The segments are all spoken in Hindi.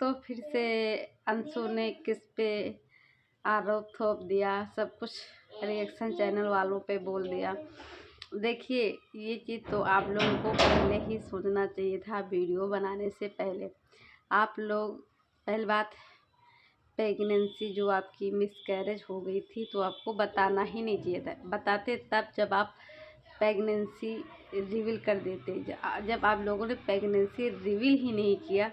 तो फिर से अंशु ने किस पे आरोप थोप दिया, सब कुछ रिएक्शन चैनल वालों पे बोल दिया। देखिए, ये चीज़ तो आप लोगों को पहले ही सोचना चाहिए था, वीडियो बनाने से पहले। आप लोग पहली बात, प्रेगनेंसी जो आपकी मिसकैरेज हो गई थी तो आपको बताना ही नहीं चाहिए था। बताते तब जब आप प्रेगनेंसी रिवील कर देते। जब आप लोगों ने प्रेगनेंसी रिवील ही नहीं किया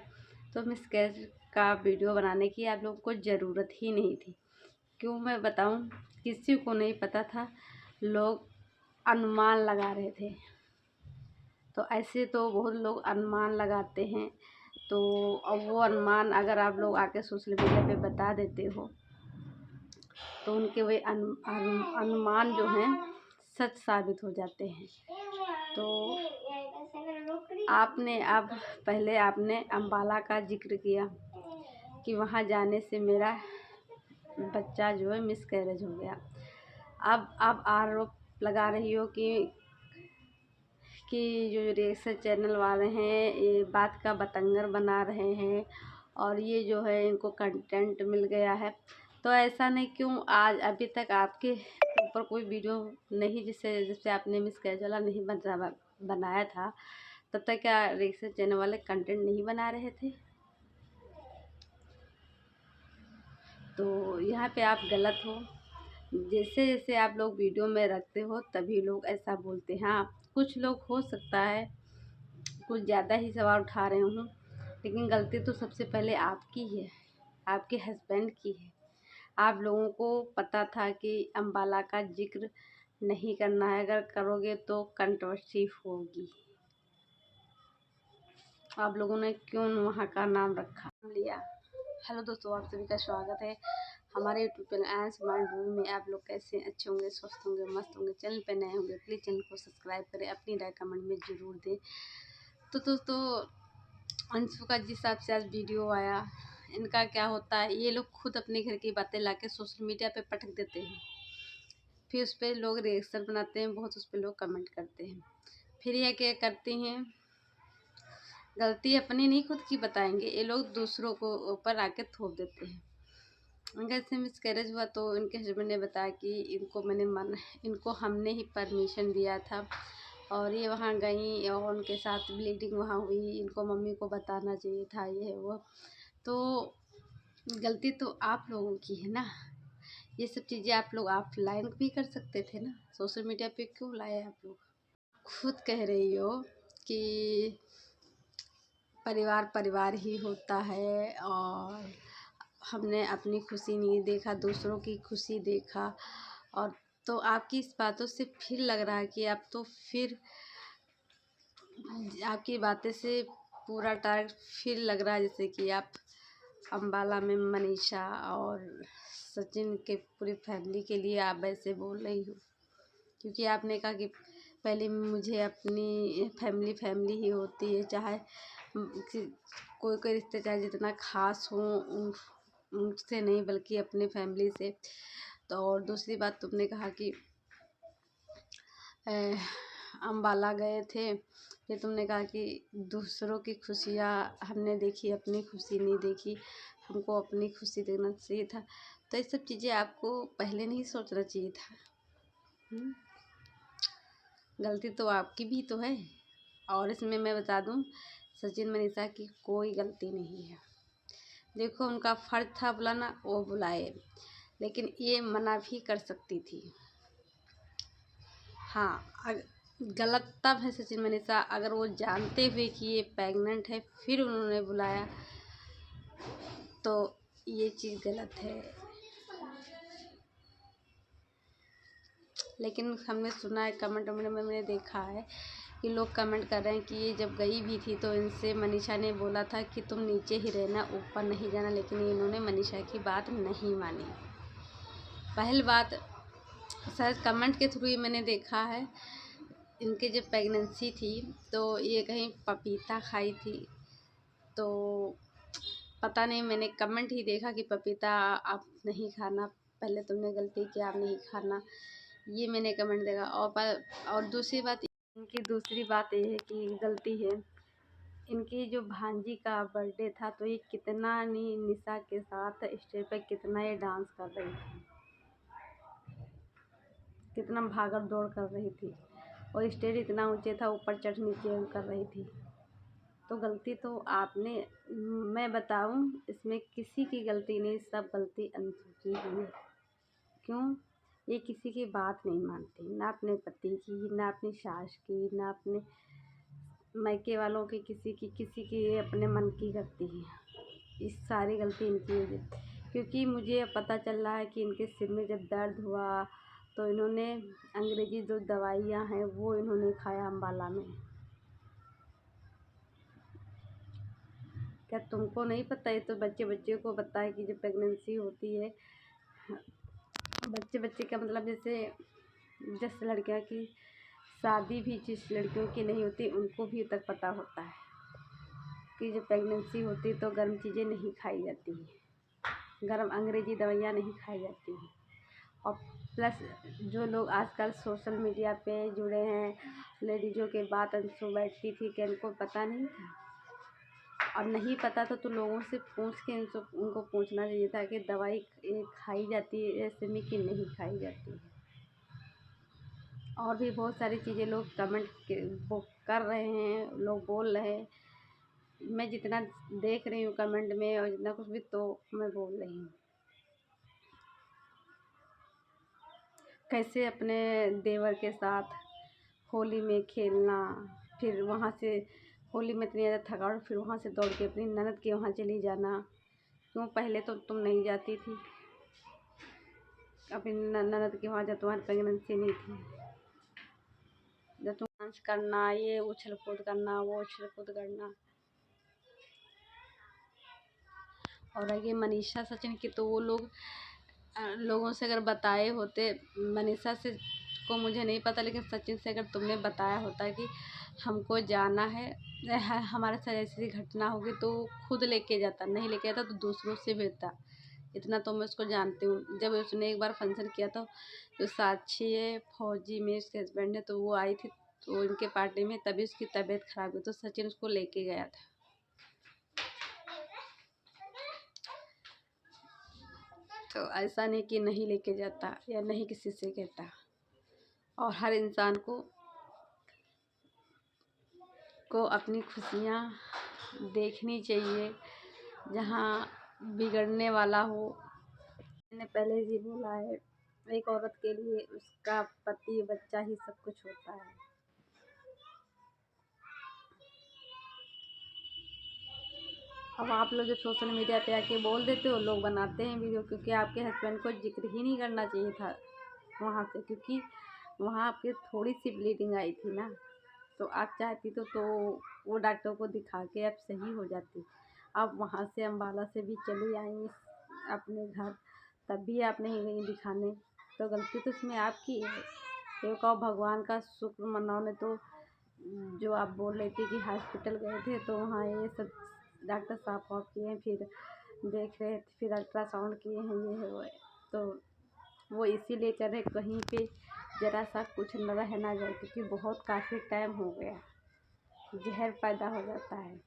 तो मिसकैरेज का वीडियो बनाने की आप लोगों को ज़रूरत ही नहीं थी। क्यों मैं बताऊं, किसी को नहीं पता था, लोग अनुमान लगा रहे थे। तो ऐसे तो बहुत लोग अनुमान लगाते हैं, तो अब वो अनुमान अगर आप लोग आके सोशल मीडिया पे बता देते हो तो उनके वे अनुमान जो हैं सच साबित हो जाते हैं। तो पहले आपने अम्बाला का जिक्र किया कि वहाँ जाने से मेरा बच्चा जो है मिसकैरेज हो गया। अब आरोप लगा रही हो कि जो रिएक्शन चैनल वाले हैं ये बात का बतंगर बना रहे हैं और ये जो है इनको कंटेंट मिल गया है। तो ऐसा नहीं, क्यों आज अभी तक आपके ऊपर कोई वीडियो नहीं जिससे आपने मिसकैरेज वाला नहीं बनाया था, तब तक क्या रिएक्शन चैनल वाले कंटेंट नहीं बना रहे थे? तो यहाँ पे आप गलत हो। जैसे जैसे आप लोग वीडियो में रखते हो तभी लोग ऐसा बोलते हैं। हाँ, कुछ लोग हो सकता है कुछ ज़्यादा ही सवाल उठा रहे हूँ, लेकिन गलती तो सबसे पहले आपकी है, आपके हस्बैंड की है। आप लोगों को पता था कि अम्बाला का जिक्र नहीं करना है, अगर करोगे तो कंट्रोवर्सी होगी। आप लोगों ने क्यों वहाँ का नाम लिया। हेलो दोस्तों, आप सभी का स्वागत है हमारे YouTube channel and mind room में। आप लोग कैसे हैं? अच्छे होंगे, स्वस्थ होंगे, मस्त होंगे। चैनल पे नए होंगे प्लीज़ चैनल को सब्सक्राइब करें, अपनी राय कमेंट में ज़रूर दें। तो दोस्तों, अंशु का जिस हिसाब से आज वीडियो आया, इनका क्या होता है, ये लोग खुद अपने घर की बातें लाके सोशल मीडिया पे पटक देते हैं, फिर उस पर लोग रिएक्शन बनाते हैं, बहुत उस पर लोग कमेंट करते हैं। फिर यह क्या करते हैं, गलती अपनी नहीं खुद की बताएंगे, ये लोग दूसरों को ऊपर आके थोप देते हैं। उनका इससे मिसकैरेज हुआ तो इनके हस्बैंड ने बताया कि इनको हमने ही परमिशन दिया था और ये वहाँ गई और उनके साथ ब्लीडिंग वहाँ हुई, इनको मम्मी को बताना चाहिए था, ये है वो। तो गलती तो आप लोगों की है ना। ये सब चीज़ें आप लोग ऑफलाइन भी कर सकते थे ना, सोशल मीडिया पे क्यों लाए आप लोग? खुद कह रही हो कि परिवार ही होता है और हमने अपनी खुशी नहीं देखा, दूसरों की खुशी देखा। और तो आपकी इस बातों से फिर लग रहा है कि आप तो फिर आपकी बातें से पूरा टारगेट फिर लग रहा है जैसे कि आप अम्बाला में मनीषा और सचिन के पूरी फैमिली के लिए आप ऐसे बोल रही हो। क्योंकि आपने कहा कि पहले मुझे अपनी फैमिली ही होती है, चाहे कोई रिश्ते चाहे जितना खास हो उनसे नहीं बल्कि अपनी फैमिली से। तो और दूसरी बात, तुमने कहा कि अम्बाला गए थे, फिर तुमने कहा कि दूसरों की खुशियाँ हमने देखी, अपनी खुशी नहीं देखी, हमको अपनी खुशी देखना चाहिए था। तो ये सब चीज़ें आपको पहले नहीं सोचना चाहिए था। गलती तो आपकी भी तो है। और इसमें मैं बता दूं, सचिन मनीषा की कोई गलती नहीं है। देखो, उनका फर्ज था बुलाना, वो बुलाए, लेकिन ये मना भी कर सकती थी। हाँ, गलत तब है सचिन मनीषा अगर वो जानते हुए कि ये प्रेग्नेंट है फिर उन्होंने बुलाया, तो ये चीज़ गलत है। लेकिन हमने सुना है, कमेंट में मैंने देखा है कि लोग कमेंट कर रहे हैं कि ये जब गई भी थी तो इनसे मनीषा ने बोला था कि तुम नीचे ही रहना, ऊपर नहीं जाना, लेकिन इन्होंने मनीषा की बात नहीं मानी। पहली बात, शायद कमेंट के थ्रू ही मैंने देखा है, इनके जब प्रेगनेंसी थी तो ये कहीं पपीता खाई थी, तो पता नहीं, मैंने कमेंट ही देखा कि पपीता आप नहीं खाना, पहले तुमने गलती किया, आप नहीं खाना, ये मैंने कमेंट देखा। और दूसरी बात, इनकी दूसरी बात ये है कि गलती है, इनकी जो भांजी का बर्थडे था तो ये कितना निशा के साथ स्टेज पे कितना ये डांस कर रही थी, कितना भागम दौड़ कर रही थी, और स्टेज इतना ऊंचे था, ऊपर चढ़ नीचे कर रही थी। तो गलती तो आपने, मैं बताऊं इसमें किसी की गलती नहीं, सब गलती अंशु की ही है। क्यों? ये किसी की बात नहीं मानती, ना अपने पति की, ना अपनी सास की, ना अपने मायके वालों की, किसी की अपने मन की करती है। इस सारी गलती इनकी है, क्योंकि मुझे अब पता चल रहा है कि इनके सिर में जब दर्द हुआ तो इन्होंने अंग्रेजी जो दवाइयाँ हैं वो इन्होंने खाया अम्बाला में। क्या तुमको नहीं पता? ये तो बच्चे को पता है कि जब प्रेगनेंसी होती है, बच्चे का मतलब जैसे जिस लड़कियों की शादी भी जिस लड़कियों की नहीं होती उनको भी तक पता होता है कि जब प्रेगनेंसी होती तो गर्म चीज़ें नहीं खाई जाती हैं, गर्म अंग्रेजी दवाइयाँ नहीं खाई जाती हैं। और प्लस जो लोग आजकल सोशल मीडिया पे जुड़े हैं, लेडीज़ों के बात अंशु बैठती थी कि इनको पता नहीं था, और नहीं पता तो लोगों से पूछ के उनको पूछना चाहिए था कि दवाई खाई जाती है ऐसे में कि नहीं खाई जाती है। और भी बहुत सारी चीज़ें लोग कमेंट वो कर रहे हैं, लोग बोल रहे हैं, मैं जितना देख रही हूँ कमेंट में और जितना कुछ भी, तो मैं बोल रही हूँ। कैसे अपने देवर के साथ होली में खेलना, फिर वहाँ से होली में इतनी ज़्यादा थकावट, फिर वहाँ से दौड़ के अपनी ननद के वहाँ चली जाना। क्यों? पहले तो तुम नहीं जाती थी अपनी ननद के वहाँ जब तुम्हारी प्रेगनेंसी नहीं थी, जब तुम डांस करना, ये उछल कूद करना, वो उछल कूद करना। और आगे मनीषा सचिन की तो वो लोगों से अगर बताए होते, मनीषा से को मुझे नहीं पता, लेकिन सचिन से अगर तुमने बताया होता कि हमको जाना है, हमारे साथ ऐसी घटना होगी, तो खुद लेके जाता, नहीं लेके जाता तो दूसरों से भेजता। इतना तो मैं उसको जानती हूँ। जब उसने एक बार फंक्शन किया था तो साक्षी है, फौजी में उसके हस्बैंड है, तो वो आई थी तो इनके पार्टी में, तभी उसकी तबीयत खराब हुई तो सचिन उसको लेके गया था। तो ऐसा नहीं कि नहीं लेके जाता या नहीं किसी से कहता। और हर इंसान को अपनी खुशियाँ देखनी चाहिए, जहाँ बिगड़ने वाला हो। मैंने पहले भी बोला है, एक औरत के लिए उसका पति बच्चा ही सब कुछ होता है। अब आप लोग जो सोशल मीडिया पे आके बोल देते हो, लोग बनाते हैं वीडियो, क्योंकि आपके हस्बैंड को जिक्र ही नहीं करना चाहिए था वहाँ से, क्योंकि वहाँ आपके थोड़ी सी ब्लीडिंग आई थी ना, तो आप चाहती तो वो डॉक्टर को दिखा के आप सही हो जाती। आप वहाँ से अम्बाला से भी चली आई अपने घर, तब भी आप नहीं गई दिखाने, तो गलती तो इसमें आपकी है। तो कहो भगवान का शुक्र मनाओ, ने तो जो आप बोल रही थी कि हॉस्पिटल गए थे तो वहाँ ये सब डॉक्टर साफ वाफ किए हैं, फिर देख रहे थे, फिर अल्ट्रासाउंड किए हैं, ये है वो है, तो वो इसीलिए कर रहे कहीं पे ज़रा सा कुछ न रह ना जाए, क्योंकि बहुत काफ़ी टाइम हो गया, जहर पैदा हो जाता है।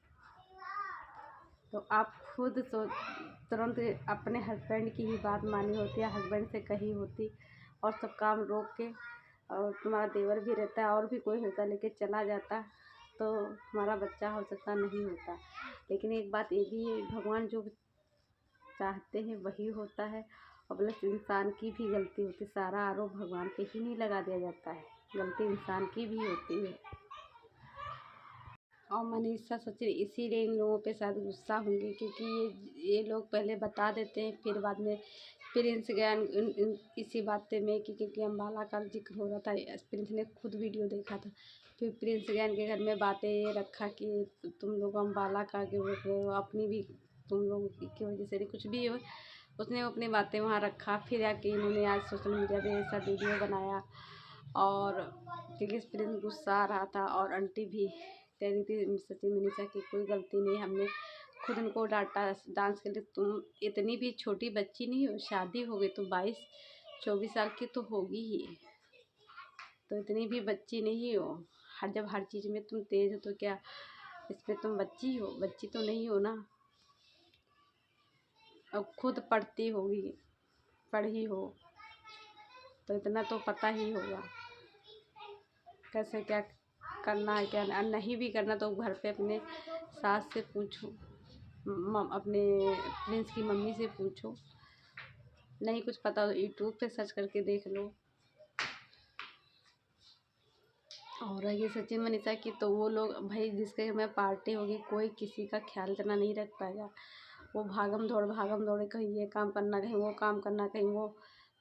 तो आप खुद तुरंत अपने हस्बैंड की ही बात मानी होती है, हस्बैंड से कही होती, और सब काम रोक के, और तुम्हारा देवर भी रहता है और भी कोई होता लेके चला जाता, तो तुम्हारा बच्चा हो सकता नहीं होता। लेकिन एक बात ये भी है, भगवान जो चाहते हैं वही होता है, और प्लस इंसान की भी गलती होती है, सारा आरोप भगवान पे ही नहीं लगा दिया जाता है, गलती इंसान की भी होती है। और मनीषा सचिन इसीलिए इन लोगों पे शायद गुस्सा होंगे, क्योंकि ये लोग पहले बता देते हैं, फिर बाद में प्रिंस ज्ञान इसी बातें में कि क्योंकि अम्बाला का जिक्र हो रहा था, प्रिंस ने खुद वीडियो देखा था, फिर प्रिंस ज्ञान के घर में बातें ये रखा कि तुम लोग अम्बाला का क्यों रख रहे हो, अपनी भी तुम लोगों की वजह से कुछ भी हो, उसने अपनी बातें वहाँ रखा। फिर आके इन्होंने आज सोशल मीडिया पे ऐसा वीडियो बनाया, और क्योंकि प्रिंस गुस्सा आ रहा था, और आंटी भी कह रही थी सचिन मनीषा की कोई गलती नहीं, हमने खुद उनको डांटा डांस के लिए, तुम इतनी भी छोटी बच्ची नहीं हो, शादी हो गई तो 22-24 साल की तो होगी ही, तो इतनी भी बच्ची नहीं हो, जब हर चीज़ में तुम तेज़ हो तो क्या इसमें तुम बच्ची हो, बच्ची तो नहीं हो ना। अब खुद पढ़ती होगी, पढ़ी हो तो इतना तो पता ही होगा कैसे क्या करना है क्या नहीं भी करना तो घर पे अपने सास से पूछो, अपने प्रिंस की मम्मी से पूछो। नहीं कुछ पता हो यूट्यूब पे सर्च करके देख लो। और ये सचिन मनीषा की तो वो लोग भाई जिसके घर में पार्टी होगी कोई किसी का ख्याल इतना नहीं रख पाएगा। वो भागम दौड़ कहीं ये काम करना, कहीं वो काम करना, कहीं वो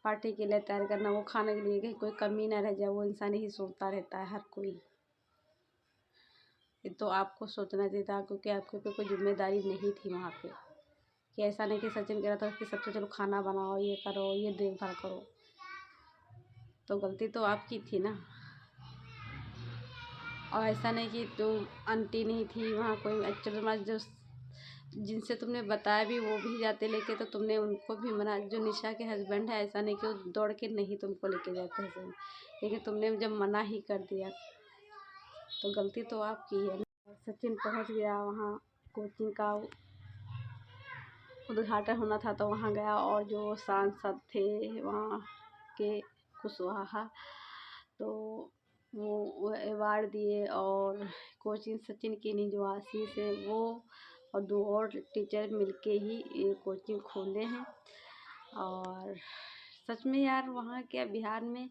पार्टी के लिए तैयार करना, वो खाने के लिए, कहीं कोई कमी ना रह जाए। वो इंसान ही सोचता रहता है हर कोई। ये तो आपको सोचना चाहिए था क्योंकि आपके पे कोई जिम्मेदारी नहीं थी वहाँ पे। कि ऐसा नहीं कि सचिन कह रहा था कि सबसे चलो खाना बनाओ, ये करो, ये देखभाल करो। तो गलती तो आपकी थी ना। और ऐसा नहीं कि तुम आंटी नहीं थी वहाँ कोई। एक्चुअली तुम्हारे जो जिनसे तुमने बताया भी वो भी जाते लेके तो तुमने उनको भी मना। जो निशा के हस्बैंड है ऐसा नहीं कि वो दौड़ के नहीं तुमको लेके जाते हैं, लेकिन तुमने जब मना ही कर दिया तो गलती तो आपकी है। सचिन पहुँच गया वहाँ, कोचिंग का उद्घाटन होना था तो वहाँ गया। और जो सांसद थे वहाँ के कुशवाहा तो वो अवार्ड दिए। और कोचिंग सचिन की नहीं जो आशीष है वो और 2 और टीचर मिलके ही ये कोचिंग खोले हैं। और सच में यार वहाँ क्या बिहार में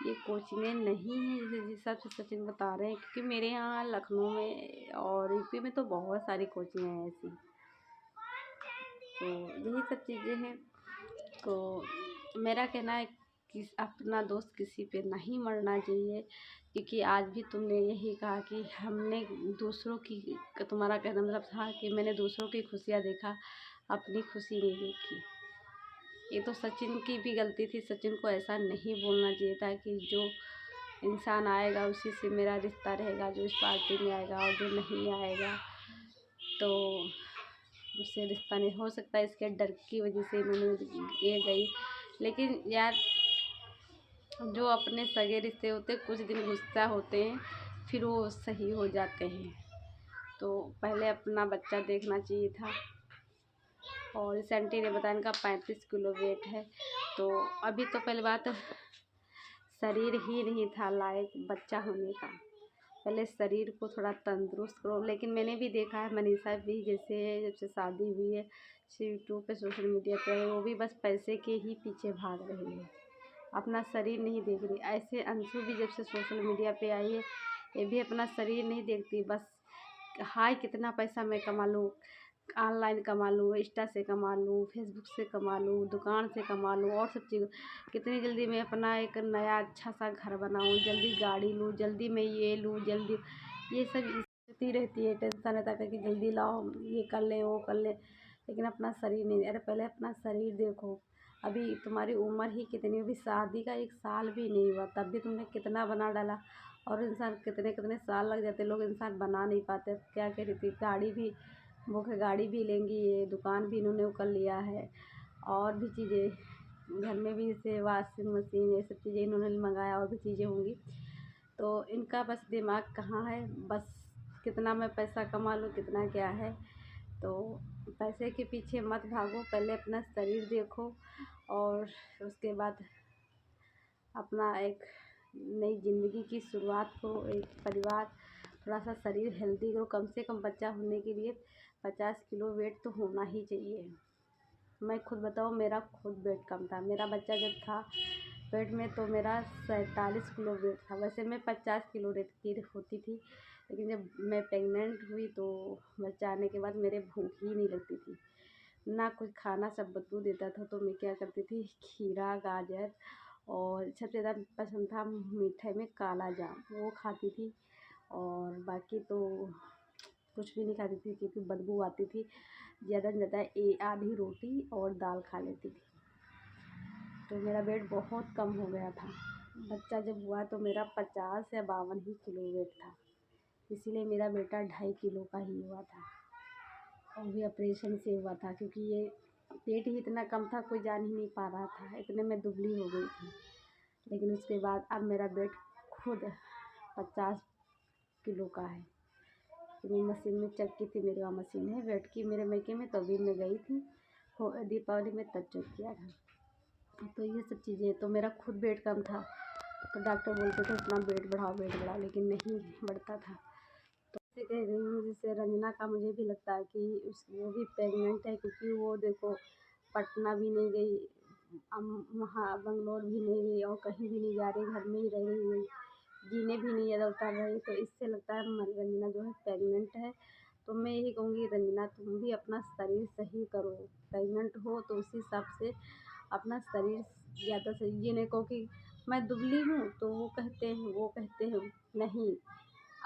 ये कोचिंगें नहीं हैं जैसे जिस हिसाब से सचिन बता रहे हैं। क्योंकि मेरे यहाँ लखनऊ में और यूपी में तो बहुत सारी कोचिंगें हैं ऐसी। तो यही सब चीज़ें हैं। तो मेरा कहना है कि अपना दोस्त किसी पे नहीं मरना चाहिए। क्योंकि आज भी तुमने यही कहा कि हमने दूसरों की, तुम्हारा कहना मतलब था कि मैंने दूसरों की खुशियाँ देखा, अपनी खुशी नहीं देखी। ये तो सचिन की भी गलती थी। सचिन को ऐसा नहीं बोलना चाहिए था कि जो इंसान आएगा उसी से मेरा रिश्ता रहेगा, जो इस पार्टी में आएगा, और जो नहीं आएगा तो उससे रिश्ता नहीं हो सकता। इसके डर की वजह से इन्होंने ये गई। लेकिन यार जो अपने सगे रिश्ते होते कुछ दिन गुस्सा होते हैं फिर वो सही हो जाते हैं। तो पहले अपना बच्चा देखना चाहिए था। और इस आंटी ने बताया इनका 35 किलो वेट है। तो अभी तो पहले बात शरीर ही नहीं था लायक बच्चा होने का। पहले शरीर को थोड़ा तंदुरुस्त करो। लेकिन मैंने भी देखा है मनीषा भी जैसे जब से शादी हुई है यूट्यूब पे सोशल मीडिया पे वो भी बस पैसे के ही पीछे भाग रही है, अपना शरीर नहीं देख रही। ऐसे अंशु भी जब से सोशल मीडिया पे आई है ये भी अपना शरीर नहीं देखती। बस हाय कितना पैसा मैं कमा लूँ, ऑनलाइन कमा लूँ, इंस्टा से कमा लूँ, फेसबुक से कमा लूँ, दुकान से कमा लूँ, और सब चीज़ कितनी जल्दी मैं अपना एक नया अच्छा सा घर बनाऊँ, जल्दी गाड़ी लूँ, जल्दी मैं ये लूँ, जल्दी ये सब स्थिति रहती है। टेंशन रहता है कि जल्दी लाओ, ये कर लें वो कर लें, लेकिन अपना शरीर नहीं। अरे पहले अपना शरीर देखो। अभी तुम्हारी उम्र ही कितनी, अभी शादी का 1 साल भी नहीं हुआ तब भी तुमने कितना बना डाला। और इंसान कितने कितने साल लग जाते, लोग इंसान बना नहीं पाते। क्या कह रही थी गाड़ी भी वो गाड़ी भी लेंगी, ये दुकान भी इन्होंने वो कर लिया है, और भी चीज़ें घर में भी जैसे वाशिंग मशीन ये सब चीज़ें इन्होंने मंगाया, और भी चीज़ें होंगी। तो इनका बस दिमाग कहाँ है, बस कितना मैं पैसा कमा लूँ, कितना क्या है। तो पैसे के पीछे मत भागो, पहले अपना शरीर देखो और उसके बाद अपना एक नई ज़िंदगी की शुरुआत करो। एक परिवार, थोड़ा सा शरीर हेल्दी करो। कम से कम बच्चा होने के लिए 50 किलो वेट तो होना ही चाहिए। मैं खुद बताऊँ मेरा खुद वेट कम था। मेरा बच्चा जब था पेट में तो मेरा 47 किलो वेट था। वैसे मैं 50 किलो की होती थी, लेकिन जब मैं प्रेग्नेंट हुई तो बच्चा आने के बाद मेरे भूख ही नहीं लगती थी, ना कुछ खाना सब बदबू देता था। तो मैं क्या करती थी खीरा गाजर और सबसे ज़्यादा पसंद था मीठे में काला जाम, वो खाती थी। और बाकी तो कुछ भी नहीं खाती थी क्योंकि बदबू आती थी। ज़्यादा से ज़्यादा आधी रोटी और दाल खा लेती थी। तो मेरा वेट बहुत कम हो गया था। बच्चा जब हुआ तो मेरा 50 या 52 ही किलो वेट था। इसीलिए मेरा बेटा 2.5 किलो का ही हुआ था, और भी ऑपरेशन से हुआ था क्योंकि ये पेट ही इतना कम था, कोई जान ही नहीं पा रहा था, इतने में दुबली हो गई थी। लेकिन उसके बाद अब मेरा वेट खुद 50 किलो का है। कि मैं मशीन में चक्की थी, मेरे वहाँ मशीन है वेट की मेरे मैके में, तो अभी मैं गई थी हो दीपावली में तब चेक किया था। तो ये सब चीज़ें, तो मेरा खुद वेट कम था, तो डॉक्टर बोलते थे अपना वेट बढ़ाओ, लेकिन नहीं बढ़ता था। तो इससे कह रही हूँ, जैसे रंजना का मुझे भी लगता है कि वो भी प्रेगनेंट है, क्योंकि वो देखो पटना भी नहीं गई, वहाँ बंगलोर भी नहीं गई और कहीं भी नहीं जा रही, घर में ही रह रही, जीने भी नहीं ज़्यादा उतर रही। तो इससे लगता है रंजना जो है प्रेगनेंट है। तो मैं यही कहूँगी रंजना, तुम भी अपना शरीर सही करो, प्रेगनेंट हो तो उसी हिसाब से अपना शरीर ज़्यादा सही। ये नहीं कहो कि मैं दुबली हूँ तो वो कहते हैं नहीं,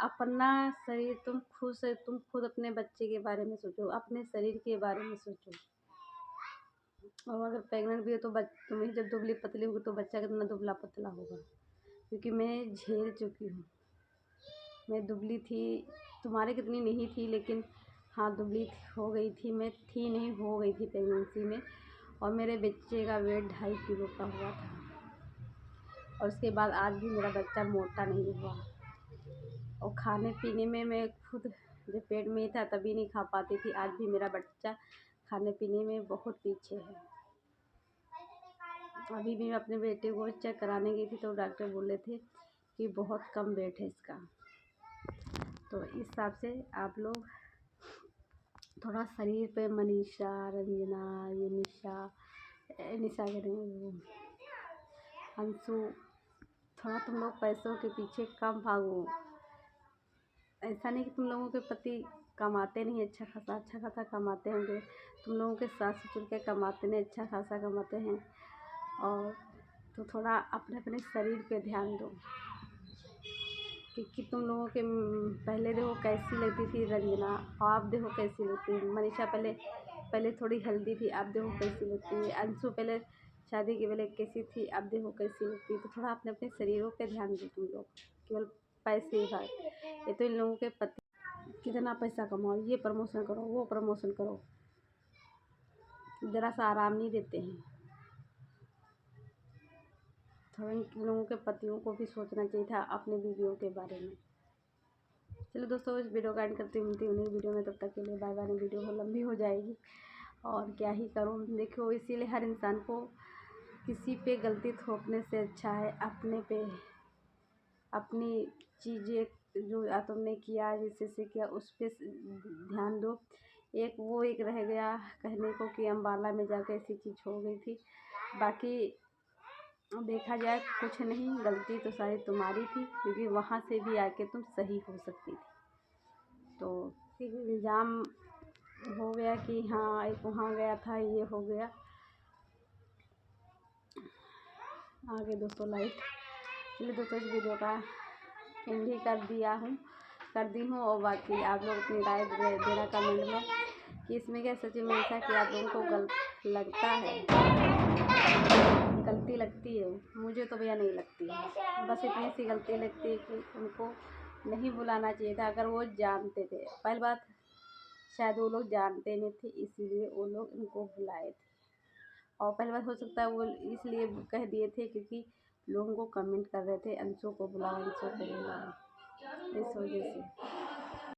अपना शरीर तुम खुद अपने बच्चे के बारे में सोचो, अपने शरीर के बारे में सोचो। और अगर प्रेग्नेंट भी हो तो तुम्हें जब दुबली पतली होगी तो बच्चा कितना दुबला पतला होगा, क्योंकि मैं झेल चुकी हूँ। मैं दुबली थी, तुम्हारे कितनी नहीं थी, लेकिन हाँ दुबली हो गई थी, मैं थी नहीं हो गई थी प्रेगनेंसी में। और मेरे बच्चे का वेट 2.5 किलो का हुआ था, और उसके बाद आज भी मेरा बच्चा मोटा नहीं हुआ। और खाने पीने में मैं खुद जब पेट में ही था तभी नहीं खा पाती थी, आज भी मेरा बच्चा खाने पीने में बहुत पीछे है। अभी भी मैं अपने बेटे को चेक कराने गई थी तो डॉक्टर बोले थे कि बहुत कम वेट है इसका। तो इस हिसाब से आप लोग थोड़ा शरीर पे, मनीषा, रंजना, ये निशा कह रही हैं वो अंशु, थोड़ा तुम लोग पैसों के पीछे कम भागो। ऐसा नहीं कि तुम लोगों के पति कमाते नहीं, अच्छा खासा कमाते होंगे, तुम लोगों के सास ससुर के कमाते नहीं, अच्छा खासा कमाते हैं। और तो थोड़ा अपने अपने शरीर पे ध्यान दो, क्योंकि तुम लोगों के पहले देखो कैसी लगती थी रंजना, आप देखो कैसी लगती है मनीषा। पहले थोड़ी हेल्दी थी, आप देखो कैसी लगती है। अंशु पहले शादी के पहले कैसी थी, आप देखो कैसी लगती है। तो थोड़ा अपने अपने शरीरों पे ध्यान दो तुम लोग, केवल पैसे ही भाई। ये तो इन लोगों के पति कितना पैसा कमाओ, ये प्रमोशन करो, वो प्रमोशन करो, ज़रा सा आराम नहीं देते हैं। थोड़ा इन लोगों के पतियों को भी सोचना चाहिए था अपने बीवियों के बारे में। चलो दोस्तों, इस वीडियो का एंड करती मिलती हूँ नई वीडियो में, तब तक के लिए बाय बाय। वीडियो बहुत लंबी हो जाएगी और क्या ही करूँ, देखो इसीलिए हर इंसान को किसी पे गलती थोपने से अच्छा है अपने पे, अपनी चीज़ें जो तुमने किया, जैसे किया उस पर ध्यान दो। एक रह गया कहने को कि अम्बाला में जाकर ऐसी चीज़ हो गई थी, बाकी देखा जाए कुछ नहीं, गलती तो सारी तुम्हारी थी, क्योंकि वहाँ से भी आके तुम सही हो सकती थी। तो फिर इल्ज़ाम हो गया कि हाँ एक वहाँ गया था, ये हो गया। आगे दोस्तों लाइक, चलिए दोस्तों इस वीडियो का एंड ही कर दी हूँ। और बाकी आप लोग अपनी राय देना कमेंट में कि इसमें क्या सच्ची में ऐसा कि आप लोगों को गलती लगती है। मुझे तो भैया नहीं लगती है, बस इतनी सी गलती लगती है कि उनको नहीं बुलाना चाहिए था। अगर वो जानते थे, पहली बात शायद वो लोग जानते नहीं थे, इसीलिए वो लोग इनको बुलाए थे। और पहली बात हो सकता है वो इसलिए कह दिए थे क्योंकि लोगों को कमेंट कर रहे थे अंशु को बुलाओ, अंशु को बुलाओ, इस वजह से।